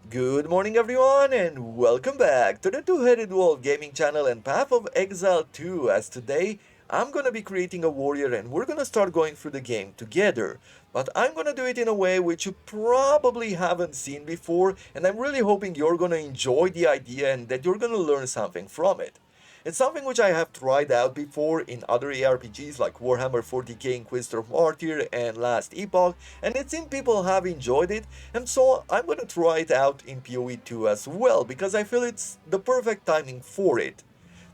Good morning everyone and welcome back to the Two-Headed Wolf gaming channel and Path of Exile 2 as today I'm gonna be creating a warrior and we're gonna start going through the game together. But I'm gonna do it in a way which you probably haven't seen before and I'm really hoping you're gonna enjoy the idea and that you're gonna learn something from it. It's something which I have tried out before in other ARPGs like Warhammer 40k Inquisitor of Martyr and Last Epoch, and it seems people have enjoyed it, and so I'm gonna try it out in PoE 2 as well, because I feel it's the perfect timing for it.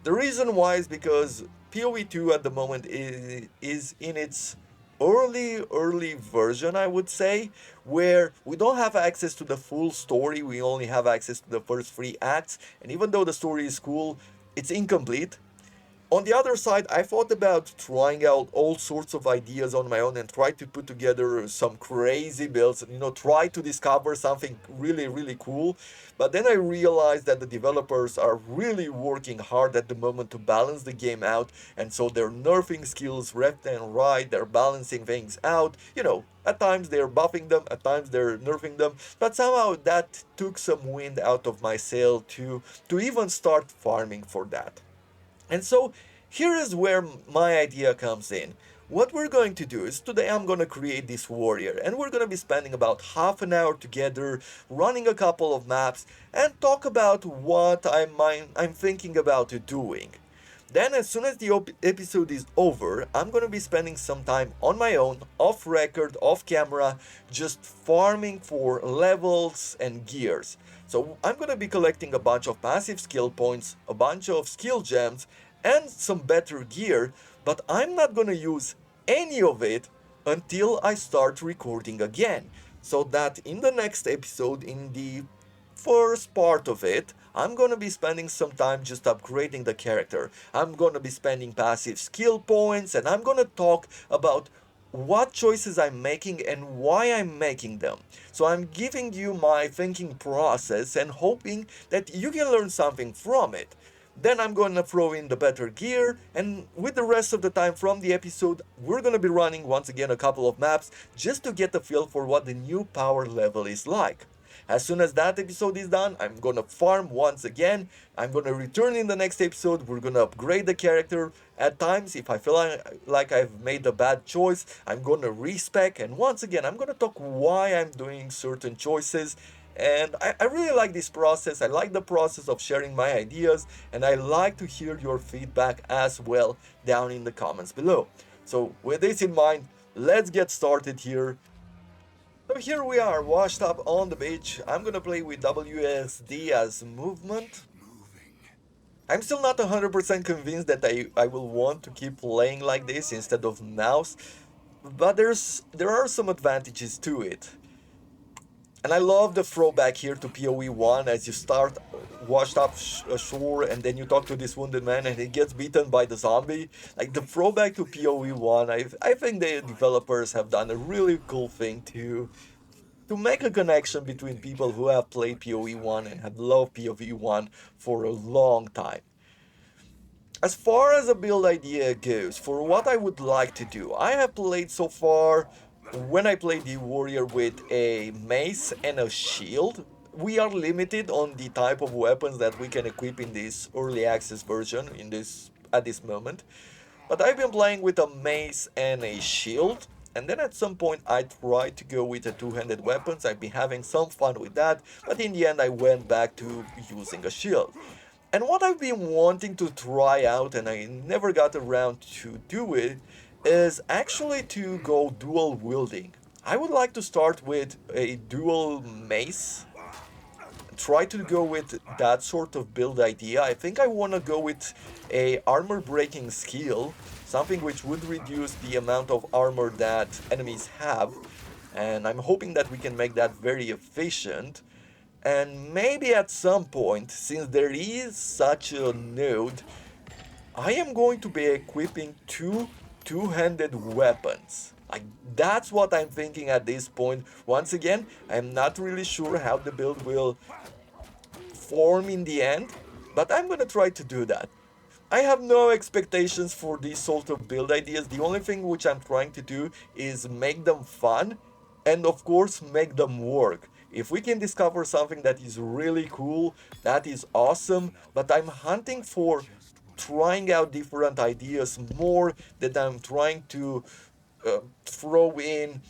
The reason why is because PoE 2 at the moment is in its early version, I would say, where we don't have access to the full story, we only have access to the first three acts, and even though the story is cool, it's incomplete. On the other side, I thought about trying out all sorts of ideas on my own and try to put together some crazy builds, try to discover something really cool. But then I realized that the developers are really working hard at the moment to balance the game out, and so they're nerfing skills left and right, they're balancing things out. At times they're buffing them, at times they're nerfing them, but somehow that took some wind out of my sail to even start farming for that. And so here is where my idea comes in. What we're going to do is today I'm going to create this warrior and we're going to be spending about half an hour together running a couple of maps and talk about what I'm thinking about doing. Then as soon as the episode is over, I'm gonna be spending some time on my own, off record, off camera, just farming for levels and gears. So I'm gonna be collecting a bunch of passive skill points, a bunch of skill gems, and some better gear, but I'm not gonna use any of it until I start recording again. So that in the next episode, in the first part of it, I'm gonna be spending some time just upgrading the character. I'm gonna be spending passive skill points and I'm gonna talk about what choices I'm making and why I'm making them. So I'm giving you my thinking process and hoping that you can learn something from it. Then I'm gonna throw in the better gear, and with the rest of the time from the episode, we're gonna be running once again a couple of maps just to get a feel for what the new power level is like. As soon as that episode is done, I'm gonna farm once again. I'm gonna return in the next episode. We're gonna upgrade the character. At times, if I feel like I've made a bad choice, I'm gonna respec. And once again, I'm gonna talk why I'm doing certain choices. And I really like this process. I like the process of sharing my ideas. And I like to hear your feedback as well down in the comments below. So, with this in mind, let's get started here. So here we are, washed up on the beach. I'm gonna play with WSD as movement. I'm still not 100% convinced that I will want to keep playing like this instead of mouse, but there are some advantages to it. And I love the throwback here to PoE 1 as you start washed up ashore and then you talk to this wounded man and he gets beaten by the zombie. Like the throwback to PoE 1, I think the developers have done a really cool thing to make a connection between people who have played PoE 1 and have loved PoE 1 for a long time. As far as a build idea goes, for what I would like to do, I have played so far, when I played the warrior with a mace and a shield, we are limited on the type of weapons that we can equip in this early access version at this moment. But I've been playing with a mace and a shield, and then at some point I tried to go with the two-handed weapons. I've been having some fun with that, but in the end I went back to using a shield. And what I've been wanting to try out, and I never got around to do it, is actually to go dual wielding. I would like to start with a dual mace, try to go with that sort of build idea. I think I want to go with a armor breaking skill, something which would reduce the amount of armor that enemies have, and I'm hoping that we can make that very efficient. And maybe at some point, since there is such a node, I am going to be equipping two-handed weapons. Like that's what I'm thinking at this point. Once again, I'm not really sure how the build will form in the end, but I'm gonna try to do that. I have no expectations for these sort of build ideas. The only thing which I'm trying to do is make them fun and of course make them work. If we can discover something that is really cool, that is awesome, but I'm hunting for trying out different ideas more than I'm trying to throw in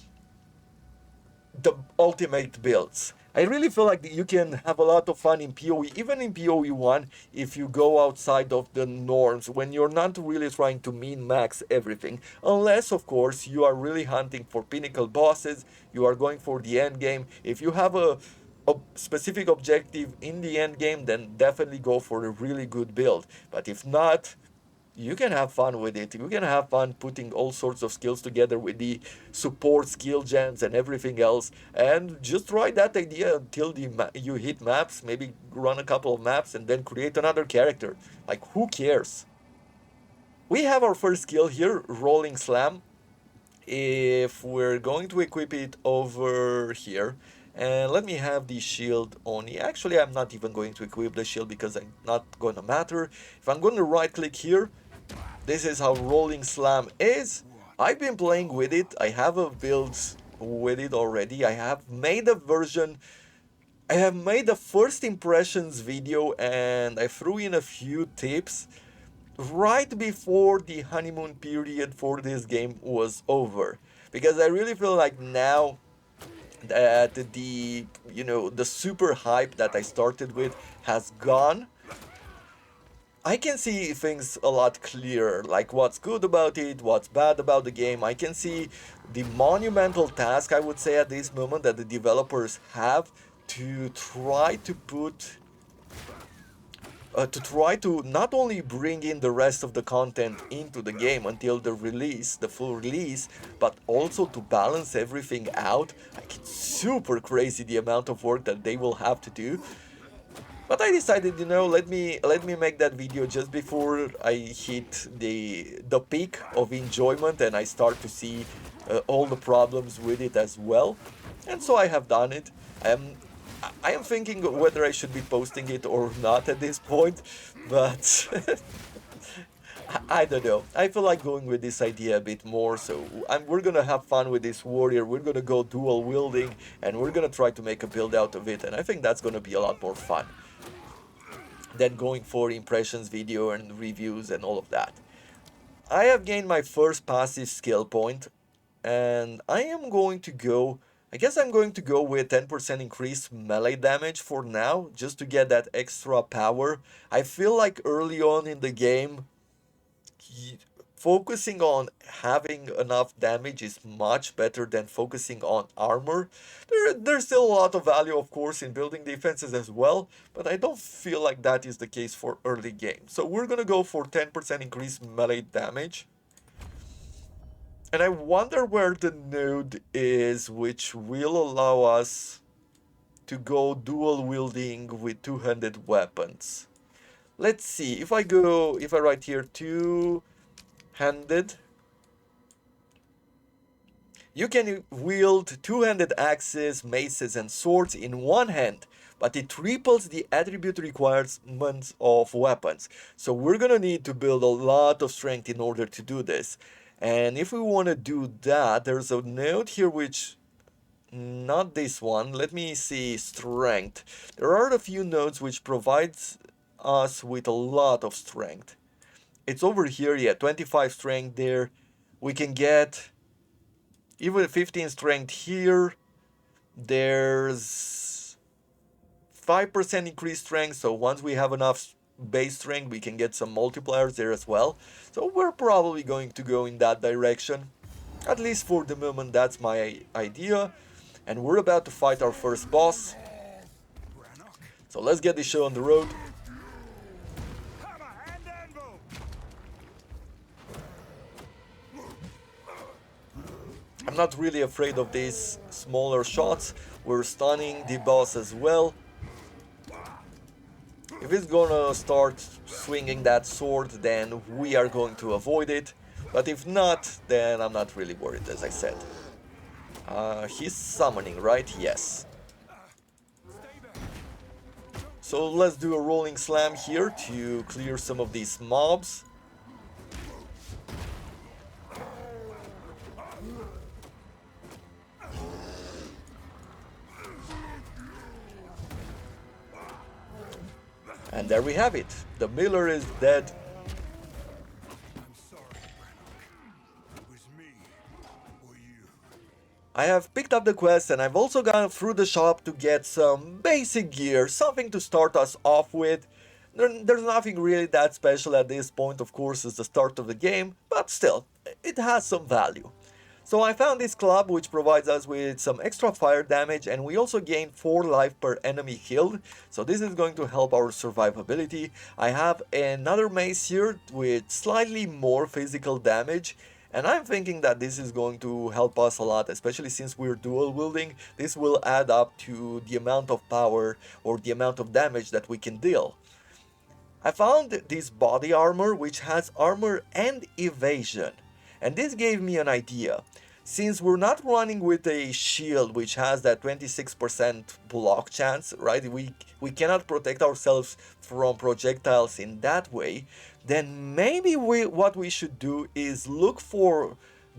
the ultimate builds. I really feel like you can have a lot of fun in PoE, even in PoE 1, if you go outside of the norms, when you're not really trying to min-max everything. Unless, of course, you are really hunting for pinnacle bosses, you are going for the end game. If you have a specific objective in the end game, then definitely go for a really good build. But if not, you can have fun with it. You can have fun putting all sorts of skills together with the support skill gems and everything else, and just try that idea until you hit maps. Maybe run a couple of maps and then create another character. Like, who cares? We have our first skill here, Rolling Slam. If we're going to equip it over here, and let me have the shield on. Actually, I'm not even going to equip the shield because I'm not going to matter. If I'm going to right click here, this is how Rolling Slam is. I've been playing with it. I have a build with it already. I have made a version. I have made a first impressions video and I threw in a few tips right before the honeymoon period for this game was over. Because I really feel like now that the super hype that I started with has gone, I can see things a lot clearer, like what's good about it, what's bad about the game. I can see the monumental task, I would say, at this moment that the developers have to try to try to not only bring in the rest of the content into the game until the release, the full release, but also to balance everything out. Like, it's super crazy the amount of work that they will have to do. But I decided, let me make that video just before I hit the peak of enjoyment and I start to see all the problems with it as well. And so I have done it. I am thinking whether I should be posting it or not at this point, but I don't know. I feel like going with this idea a bit more, so we're gonna have fun with this warrior. We're gonna go dual wielding, and we're gonna try to make a build out of it, and I think that's gonna be a lot more fun than going for impressions video and reviews and all of that. I have gained my first passive skill point, and I guess I'm going to go with 10% increased melee damage for now, just to get that extra power. I feel like early on in the game, focusing on having enough damage is much better than focusing on armor. There's still a lot of value, of course, in building defenses as well, but I don't feel like that is the case for early game. So we're gonna go for 10% increased melee damage. And I wonder where the node is, which will allow us to go dual wielding with two-handed weapons. Let's see, if I write here two-handed, you can wield two-handed axes, maces, and swords in one hand, but it triples the attribute requirements of weapons. So we're gonna need to build a lot of strength in order to do this. And if we want to do that, there's a node here which, not this one, let me see, strength. There are a few nodes which provides us with a lot of strength. It's over here, yeah, 25 strength there. We can get even 15 strength here. There's 5% increased strength, so once we have enough base strength, we can get some multipliers there as well. So we're probably going to go in that direction. At least for the moment, that's my idea. And we're about to fight our first boss. So let's get this show on the road. I'm not really afraid of these smaller shots. We're stunning the boss as well. If it's gonna start swinging that sword, then we are going to avoid it. But if not, then I'm not really worried, as I said. He's summoning, right? Yes. So let's do a rolling slam here to clear some of these mobs. And there we have it. The miller is dead. I'm sorry, Brannock. It was me or you. I have picked up the quest and I've also gone through the shop to get some basic gear, something to start us off with. There's nothing really that special at this point, of course, it's the start of the game, but still, it has some value. So I found this club which provides us with some extra fire damage and we also gain 4 life per enemy killed. So this is going to help our survivability. I have another mace here with slightly more physical damage. And I'm thinking that this is going to help us a lot, especially since we're dual wielding. This will add up to the amount of power or the amount of damage that we can deal. I found this body armor which has armor and evasion. And this gave me an idea. Since we're not running with a shield which has that 26% block chance, right? We cannot protect ourselves from projectiles in that way. Then maybe what we should do is look for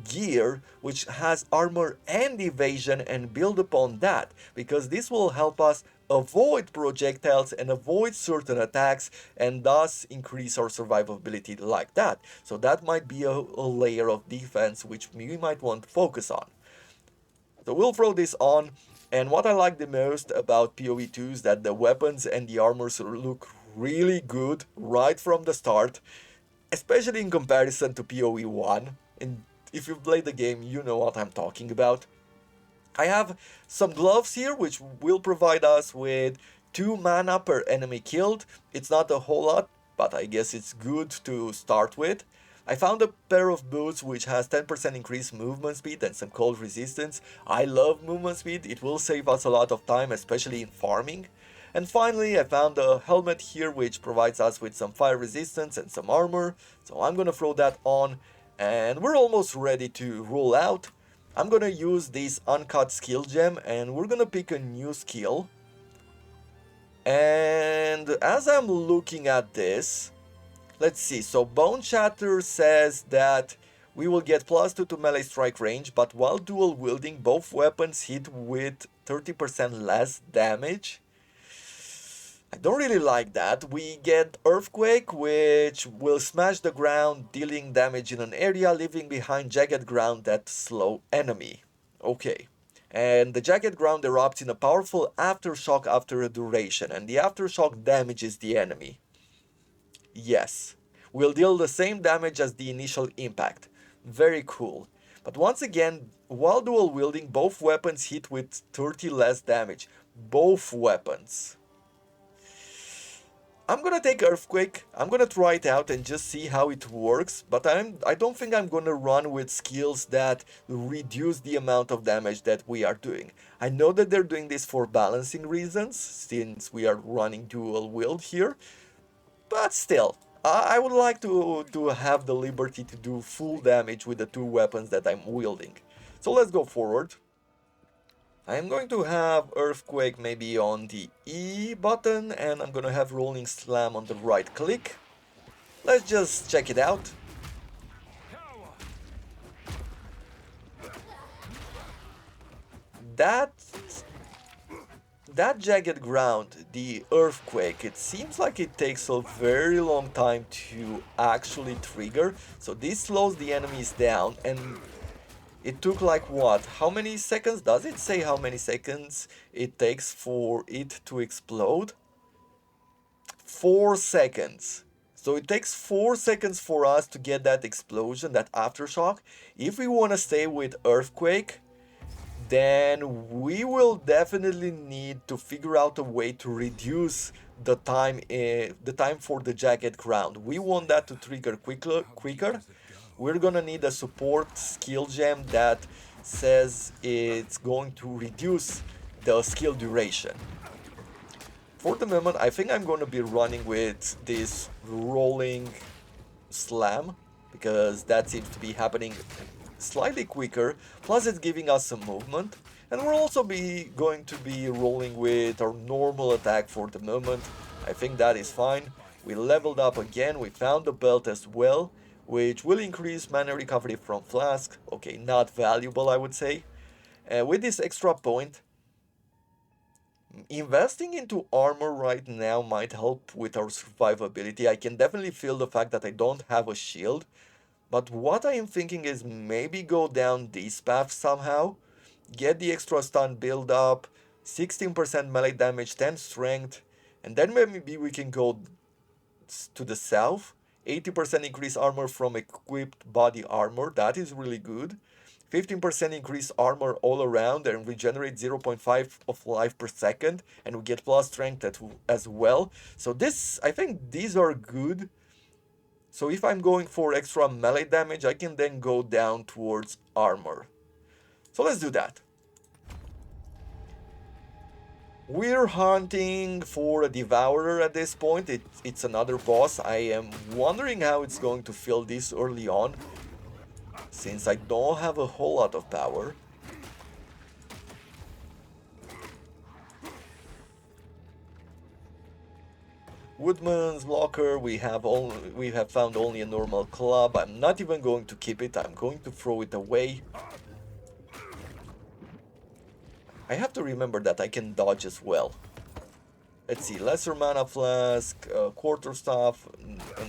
gear which has armor and evasion and build upon that, because this will help us avoid projectiles and avoid certain attacks and thus increase our survivability like that. So that might be a layer of defense which we might want to focus on. So we'll throw this on, and what I like the most about PoE 2 is that the weapons and the armors look really good right from the start, especially in comparison to PoE 1. And if you've played the game, you know what I'm talking about. I have some gloves here which will provide us with 2 mana per enemy killed. It's not a whole lot, but I guess it's good to start with. I found a pair of boots which has 10% increased movement speed and some cold resistance. I love movement speed, it will save us a lot of time, especially in farming. And finally, I found a helmet here which provides us with some fire resistance and some armor. So I'm gonna throw that on and we're almost ready to roll out. I'm gonna use this uncut skill gem and we're gonna pick a new skill. And as I'm looking at this, let's see, so Bone Shatter says that we will get +2 to melee strike range, but while dual wielding, both weapons hit with 30% less damage. I don't really like that. We get Earthquake, which will smash the ground, dealing damage in an area, leaving behind jagged ground that slow enemy. Okay. And the jagged ground erupts in a powerful aftershock after a duration, and the aftershock damages the enemy. Yes. Will deal the same damage as the initial impact. Very cool. But once again, while dual wielding, both weapons hit with 30 less damage. Both weapons. I'm gonna take Earthquake, I'm gonna try it out and just see how it works, but I don't think I'm gonna run with skills that reduce the amount of damage that we are doing. I know that they're doing this for balancing reasons, since we are running dual wield here, but still, I would like to have the liberty to do full damage with the 2 weapons that I'm wielding. So let's go forward. I'm going to have Earthquake maybe on the E button, and I'm gonna have Rolling Slam on the right click. Let's just check it out. That jagged ground, the Earthquake, it seems like it takes a very long time to actually trigger. So this slows the enemies down, and it took like what? How many seconds? Does it say how many seconds it takes for it to explode? 4 seconds. So it takes 4 seconds for us to get that explosion, that aftershock. If we want to stay with Earthquake, then we will definitely need to figure out a way to reduce the time for the jagged ground. We want that to trigger quicker. We're gonna need a support skill gem that says it's going to reduce the skill duration. For the moment, I think I'm gonna be running with this rolling slam, because that seems to be happening slightly quicker, plus it's giving us some movement. And we'll also going to be rolling with our normal attack for the moment. I think that is fine. We leveled up again, we found the belt as well, which will increase mana recovery from flask. Okay, not valuable, I would say. With this extra point, Investing into armor right now might help with our survivability. I can definitely feel the fact that I don't have a shield, but what I am thinking is maybe go down this path somehow, get the extra stun build up, 16% melee damage, 10 strength, and then maybe we can go to the south. 80% increase armor from equipped body armor, that is really good. 15% increase armor all around and regenerate 0.5 of life per second, and we get plus strength as well. So this, I think these are good. So if I'm going for extra melee damage, I can then go down towards armor. So let's do that. We're hunting for a devourer at this point. It's another boss. I am wondering how it's going to feel this early on, since I don't have a whole lot of power. Woodman's locker, we have found only a normal club. I'm not even going to keep it. I'm going to throw it away. I have to remember that I can dodge as well. Let's see, lesser mana flask, quarterstaff,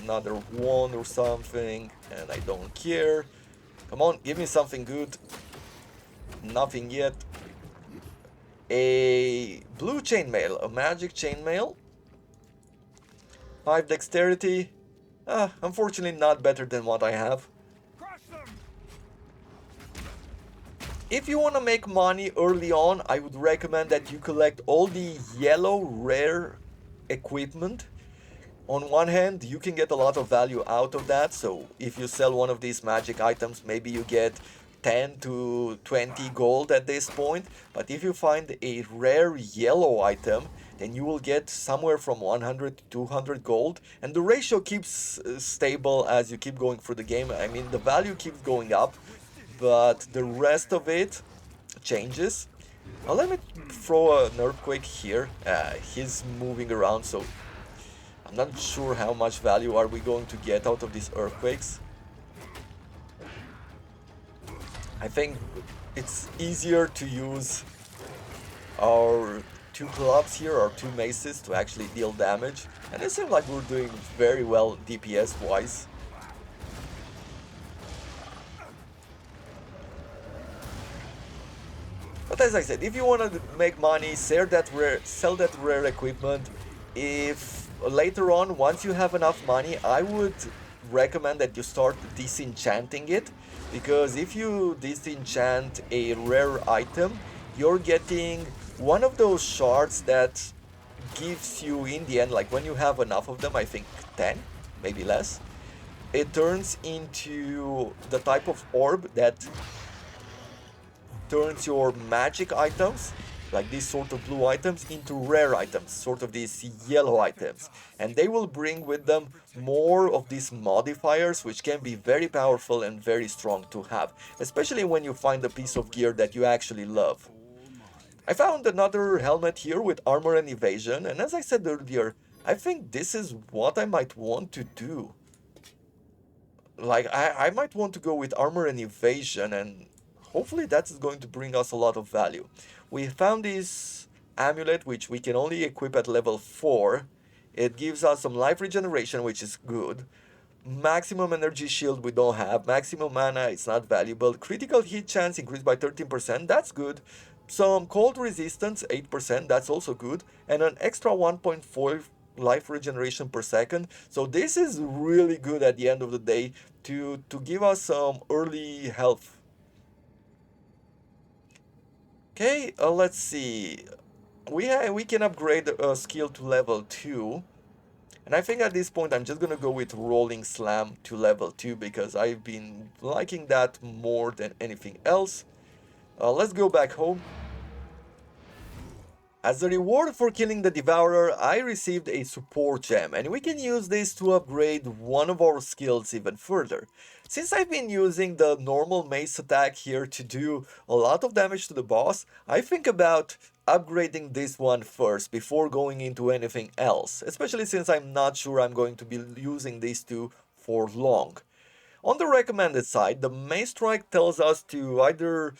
another wand or something, and I don't care. Come on, give me something good. Nothing yet. A blue chainmail, a magic chainmail. 5 dexterity. Unfortunately not better than what I have. If you want to make money early on, I would recommend that you collect all the yellow rare equipment. On one hand, you can get a lot of value out of that, so if you sell one of these magic items, maybe you get 10 to 20 gold at this point, but if you find a rare yellow item, then you will get somewhere from 100 to 200 gold, and the ratio keeps stable as you keep going through the game. I mean, the value keeps going up, but the rest of it changes. Now let me throw an earthquake here. He's moving around, so I'm not sure how much value are we going to get out of these earthquakes. I think it's easier to use our 2 clubs here, or 2 maces, to actually deal damage. And it seems like we're doing very well DPS wise. But as I said, if you want to make money, sell that rare equipment. If later on, once you have enough money, I would recommend that you start disenchanting it, because if you disenchant a rare item, you're getting one of those shards that gives you, in the end, like when you have enough of them, I think 10, maybe less, it turns into the type of orb that turns your magic items, like these sort of blue items, into rare items, sort of these yellow items. And they will bring with them more of these modifiers, which can be very powerful and very strong to have, especially when you find a piece of gear that you actually love. I found another helmet here with armor and evasion, and as I said earlier, I think this is what I might want to do. Like, I might want to go with armor and evasion, and hopefully that is going to bring us a lot of value. We found this amulet, which we can only equip at level 4. It gives us some life regeneration, which is good. Maximum energy shield we don't have. Maximum mana, it's not valuable. Critical hit chance increased by 13%, that's good. Some cold resistance, 8%, that's also good. And an extra 1.4 life regeneration per second. So this is really good at the end of the day to give us some early health. Okay, let's see. We can upgrade a skill to level 2. And I think at this point I'm just gonna go with Rolling Slam to level 2, because I've been liking that more than anything else. Let's go back home. As a reward for killing the Devourer, I received a support gem, and we can use this to upgrade one of our skills even further. Since I've been using the normal mace attack here to do a lot of damage to the boss, I think about upgrading this one first before going into anything else, especially since I'm not sure I'm going to be using these two for long. On the recommended side, the Mace Strike tells us to either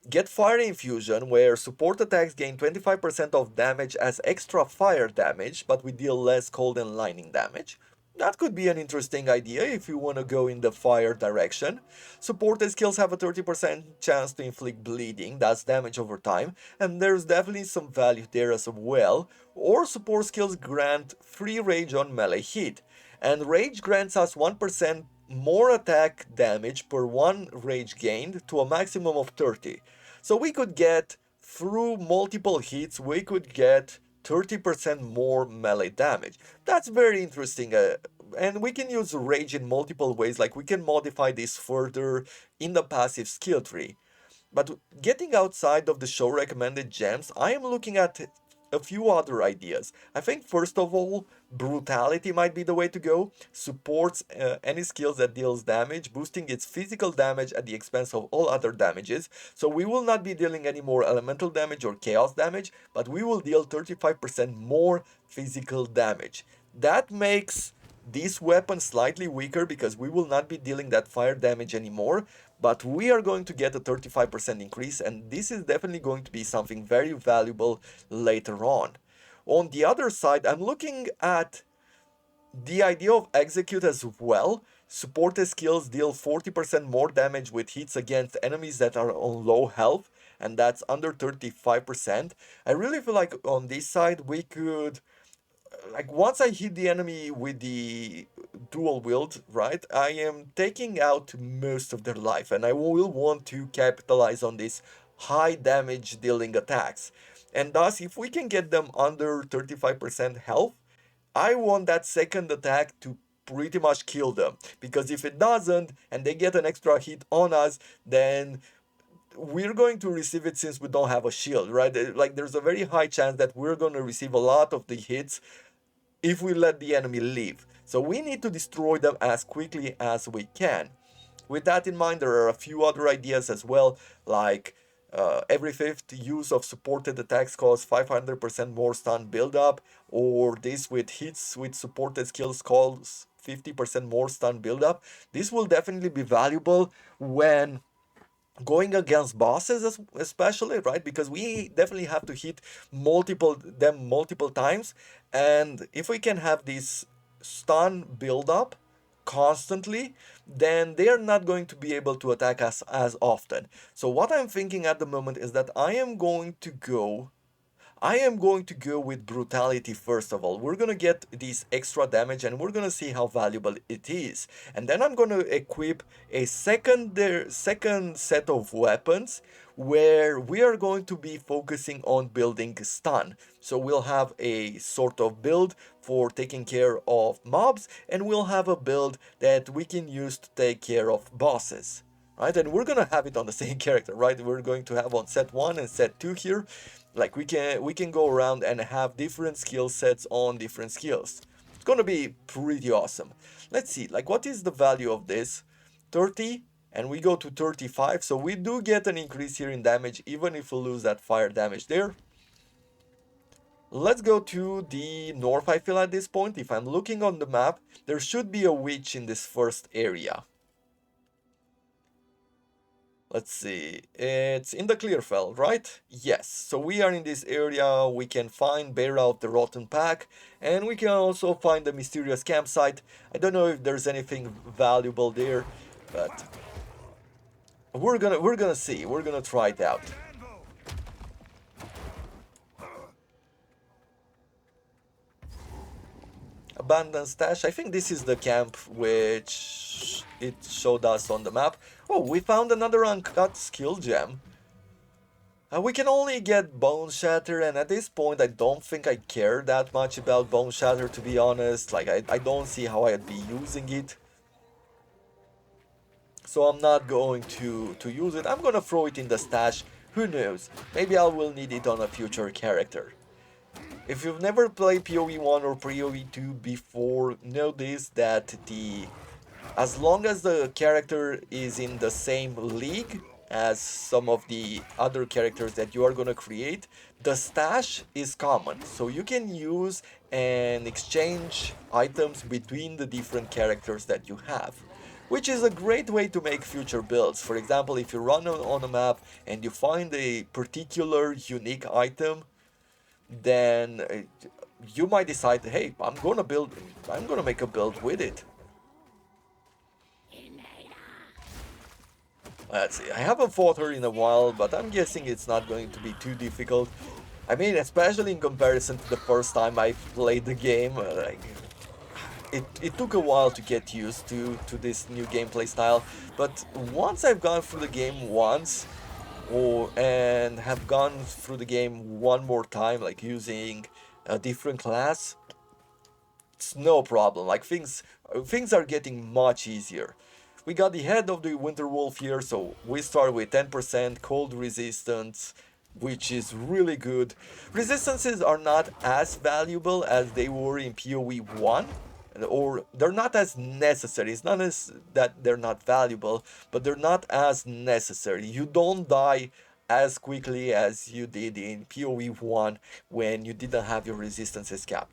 Get Fire Infusion, where support attacks gain 25% of damage as extra fire damage, but we deal less cold and lightning damage. That could be an interesting idea if you want to go in the fire direction. Supported skills have a 30% chance to inflict bleeding, that's damage over time, and there's definitely some value there as well. Or support skills grant free rage on melee hit, and rage grants us 1% more attack damage per 1 rage gained to a maximum of 30. So we could get, through multiple hits, we could get 30% more melee damage. That's very interesting. And we can use rage in multiple ways, like we can modify this further in the passive skill tree. But getting outside of the show recommended gems, I am looking at a few other ideas. I think first of all, brutality might be the way to go. Supports any skills that deals damage, boosting its physical damage at the expense of all other damages. So we will not be dealing any more elemental damage or chaos damage, but we will deal 35% more physical damage. That makes this weapon slightly weaker because we will not be dealing that fire damage anymore, but we are going to get a 35% increase, and this is definitely going to be something very valuable later on. On the other side, I'm looking at the idea of execute as well. Supported skills deal 40% more damage with hits against enemies that are on low health, and that's under 35%. I really feel like on this side we could, like, once I hit the enemy with the Dual-Wield, right, I am taking out most of their life, and I will want to capitalize on this high damage dealing attacks. And thus, if we can get them under 35% health, I want that second attack to pretty much kill them. Because if it doesn't, and they get an extra hit on us, then we're going to receive it since we don't have a shield, right? Like, there's a very high chance that we're going to receive a lot of the hits if we let the enemy leave. So we need to destroy them as quickly as we can. With that in mind, there are a few other ideas as well, like every fifth use of supported attacks causes 500% more stun buildup, or this with hits with supported skills causes 50% more stun buildup. This will definitely be valuable when going against bosses, especially, right? Because we definitely have to hit multiple times, and if we can have this stun build up constantly, then they are not going to be able to attack us as often. So what I'm thinking at the moment is that I am going to go with brutality first of all. We're gonna get this extra damage and we're gonna see how valuable it is. And then I'm gonna equip a second set of weapons where we are going to be focusing on building stun. So we'll have a sort of build for taking care of mobs, and we'll have a build that we can use to take care of bosses, right? And we're gonna have it on the same character, right? We're going to have on set 1 and set 2 here. Like, we can go around and have different skill sets on different skills. It's gonna be pretty awesome. Let's see, like, what is the value of this? 30, and we go to 35, so we do get an increase here in damage even if we lose that fire damage there. Let's go to the north. I feel at this point, if I'm looking on the map, there should be a witch in this first area. Let's see, it's in the Clearfell, right? Yes, so we are in this area. We can find Bear Out the Rotten Pack, and we can also find the mysterious campsite. I don't know if there's anything valuable there, but we're gonna see. We're gonna try it out. Abandoned stash. I think this is the camp which it showed us on the map. Oh, we found another uncut skill gem. We can only get Bone Shatter, and at this point I don't think I care that much about Bone Shatter, to be honest. Like, I don't see how I'd be using it. So I'm not going to use it. I'm gonna throw it in the stash. Who knows? Maybe I will need it on a future character. If you've never played PoE1 or PoE2 before, know this, that as long as the character is in the same league as some of the other characters that you are gonna create, the stash is common. So you can use and exchange items between the different characters that you have. which is a great way to make future builds. For example, if you run on a map and you find a particular unique item, then you might decide, hey, I'm gonna make a build with it. Let's see, I haven't fought her in a while, but I'm guessing it's not going to be too difficult. I mean, especially in comparison to the first time I played the game, it took a while to get used to this new gameplay style. But once I've gone through the game once, and have gone through the game one more time, like using a different class, it's no problem. Like things are getting much easier. We got the head of the Winter Wolf here, so we start with 10% cold resistance, which is really good. Resistances are not as valuable as they were in PoE1, or they're not as necessary. It's not as that they're not valuable, but they're not as necessary. You don't die as quickly as you did in PoE1 when you didn't have your resistances capped.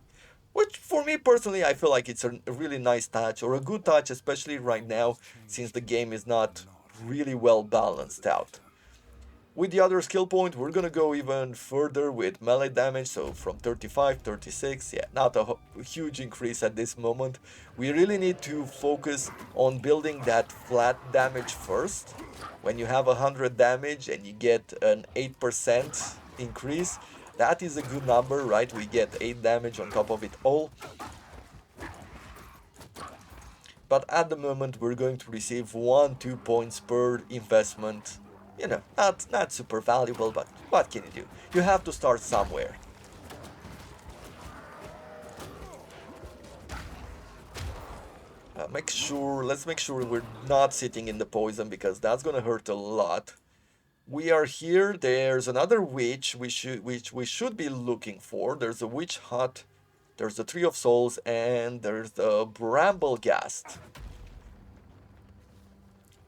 Which, for me personally, I feel like it's a really nice touch, or a good touch, especially right now, since the game is not really well balanced out. With the other skill point, we're gonna go even further with melee damage, so from 35, 36, yeah, not a huge increase at this moment. We really need to focus on building that flat damage first. When you have 100 damage and you get an 8% increase, that is a good number, right? We get 8 damage on top of it all. But at the moment we're going to receive 1-2 points per investment. You know, not super valuable, but what can you do? You have to start somewhere. Let's make sure we're not sitting in the poison, because that's gonna hurt a lot. We are here. There's another witch which we should be looking for. There's a witch hut, there's the Tree of Souls, and there's the Bramblegast.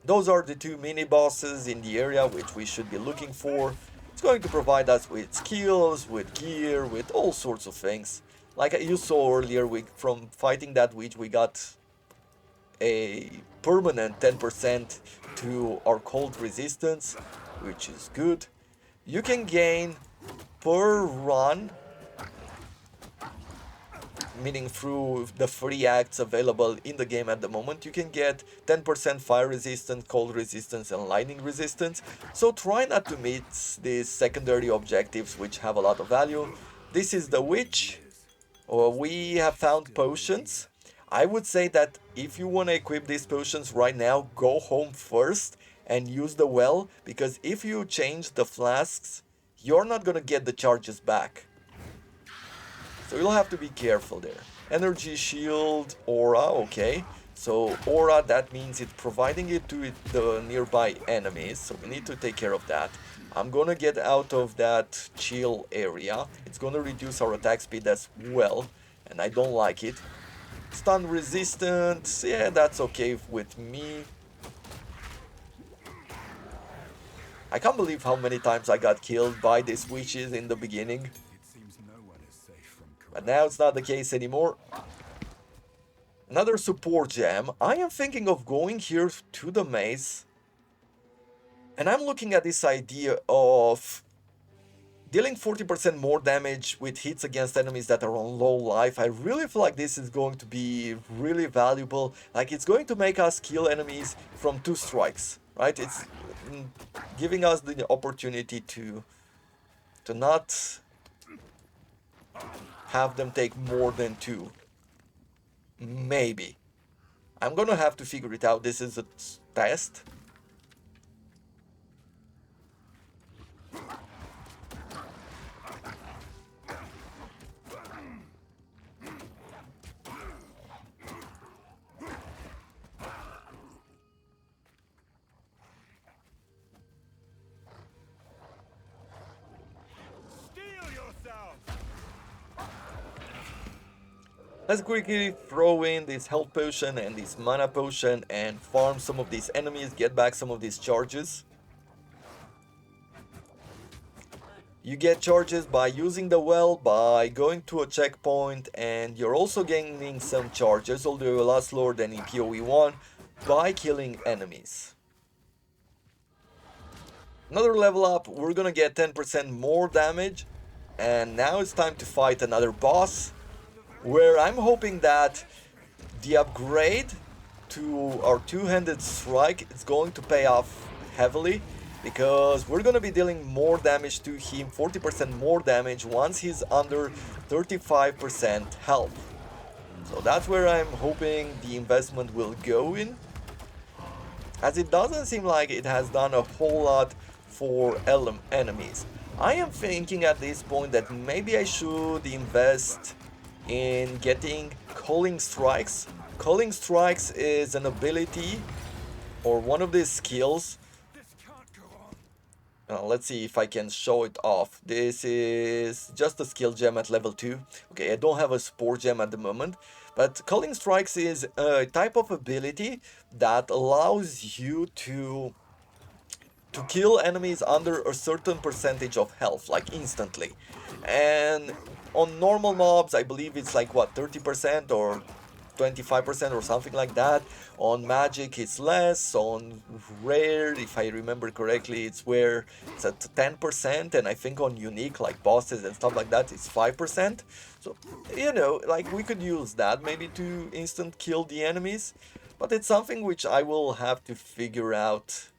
Those are the two mini bosses in the area which we should be looking for. It's going to provide us with skills, with gear, with all sorts of things. Like you saw earlier, from fighting that witch we got a permanent 10% to our cold resistance, which is good. You can gain per run, meaning through the free acts available in the game at the moment, you can get 10% fire resistance, cold resistance, and lightning resistance. So try not to miss these secondary objectives which have a lot of value. This is the witch. We have found potions. I would say that if you want to equip these potions right now, go home first and use the well, because if you change the flasks, you're not gonna get the charges back. So you'll have to be careful there. Energy shield, aura, okay. So aura, that means it's providing it to the nearby enemies, so we need to take care of that. I'm gonna get out of that chill area. It's gonna reduce our attack speed as well, and I don't like it. Stun resistance, yeah, that's okay with me. I can't believe how many times I got killed by these witches in the beginning. But now it's not the case anymore. Another support gem. I am thinking of going here to the maze. And I'm looking at this idea of dealing 40% more damage with hits against enemies that are on low life. I really feel like this is going to be really valuable. Like, it's going to make us kill enemies from 2 strikes, right? It's giving us the opportunity to not have them take more than 2. Maybe. I'm gonna have to figure it out. This is a test. Let's quickly throw in this health potion and this mana potion and farm some of these enemies, get back some of these charges. You get charges by using the well, by going to a checkpoint, and you're also gaining some charges, although a lot slower than in PoE1. by killing enemies. Another level up, we're gonna get 10% more damage, and now it's time to fight another boss, where I'm hoping that the upgrade to our two-handed strike is going to pay off heavily, because we're gonna be dealing more damage to him, 40% more damage once he's under 35% health. So that's where I'm hoping the investment will go in, as it doesn't seem like it has done a whole lot for enemies. I am thinking at this point that maybe I should invest in getting Calling Strikes. Calling Strikes is an ability or one of these skills. Let's see if I can show it off. This is just a skill gem at level 2. Okay, I don't have a sport gem at the moment, but Calling Strikes is a type of ability that allows you to kill enemies under a certain percentage of health, like instantly. And on normal mobs, I believe it's like what, 30% or 25% or something like that. On magic it's less, on rare, if I remember correctly, it's where it's at 10%, and I think on unique, like bosses and stuff like that, it's 5%. So, you know, like we could use that maybe to instant kill the enemies, but it's something which I will have to figure out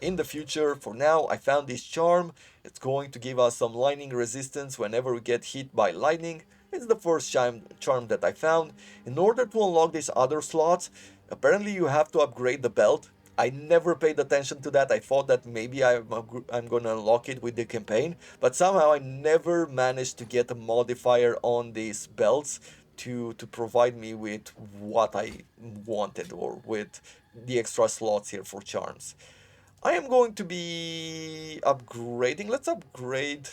in the future. For now, I found this charm. It's going to give us some lightning resistance whenever we get hit by lightning. It's the first charm that I found. In order to unlock these other slots, apparently you have to upgrade the belt. I never paid attention to that. I thought that maybe I'm gonna unlock it with the campaign, but somehow I never managed to get a modifier on these belts to provide me with what I wanted, or with the extra slots here for charms. I am going to be upgrading. Let's upgrade.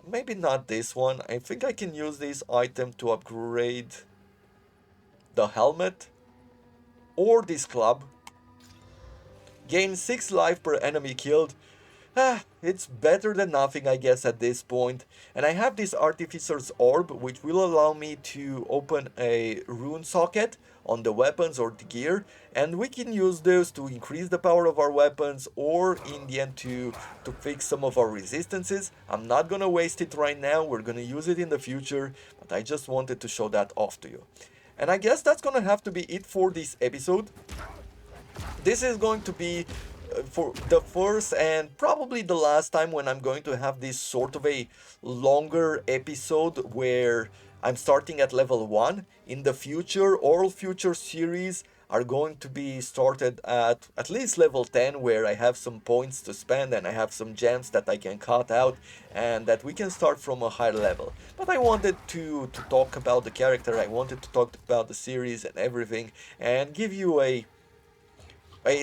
Maybe not this one. I think I can use this item to upgrade the helmet or this club. Gain 6 life per enemy killed. It's better than nothing, I guess, at this point. And I have this Artificer's Orb, which will allow me to open a rune socket on the weapons or the gear, and we can use those to increase the power of our weapons, or in the end to fix some of our resistances. I'm not gonna waste it right now, we're gonna use it in the future, but I just wanted to show that off to you. And I guess that's gonna have to be it for this episode. This is going to be for the first and probably the last time when I'm going to have this sort of a longer episode where I'm starting at level 1. In the future, all future series are going to be started at least level 10, where I have some points to spend and I have some gems that I can cut out, and that we can start from a higher level. But I wanted to talk about the character, I wanted to talk about the series and everything, and give you a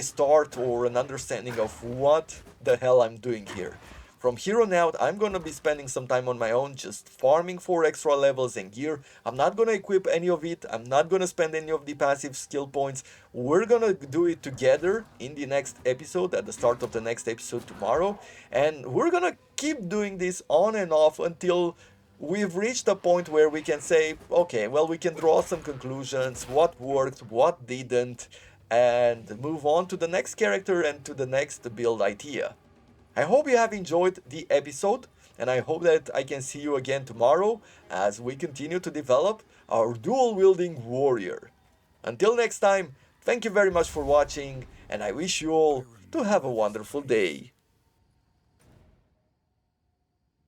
start or an understanding of what the hell I'm doing here. From here on out, I'm gonna be spending some time on my own, just farming for extra levels and gear. I'm not gonna equip any of it, I'm not gonna spend any of the passive skill points. We're gonna do it together in the next episode, at the start of the next episode tomorrow. And we're gonna keep doing this on and off until we've reached a point where we can say, okay, well, we can draw some conclusions, what worked, what didn't, and move on to the next character and to the next build idea. I hope you have enjoyed the episode, and I hope that I can see you again tomorrow as we continue to develop our dual-wielding warrior. Until next time, thank you very much for watching, and I wish you all to have a wonderful day.